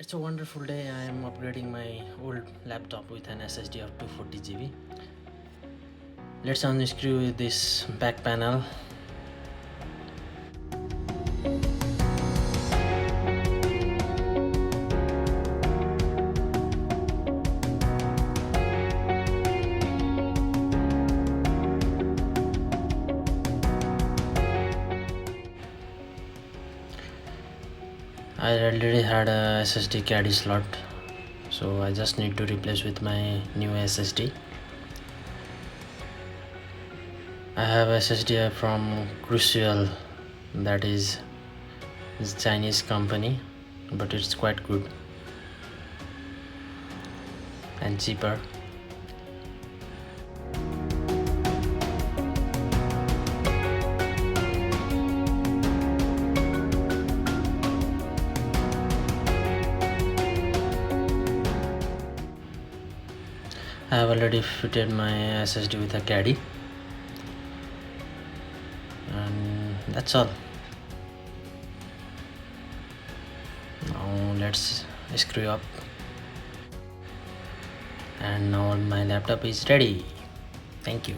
It's a wonderful day. I am upgrading my old laptop with an SSD of 240 GB. Let's unscrew this back panel. I already had a SSD caddy slot, so I just need to replace with my new SSD. I have SSD from Crucial, that is this Chinese company, but it's quite good and cheaper. I have already fitted my SSD with a caddy, and that's all. Now let's screw up, and now my laptop is ready. Thank you.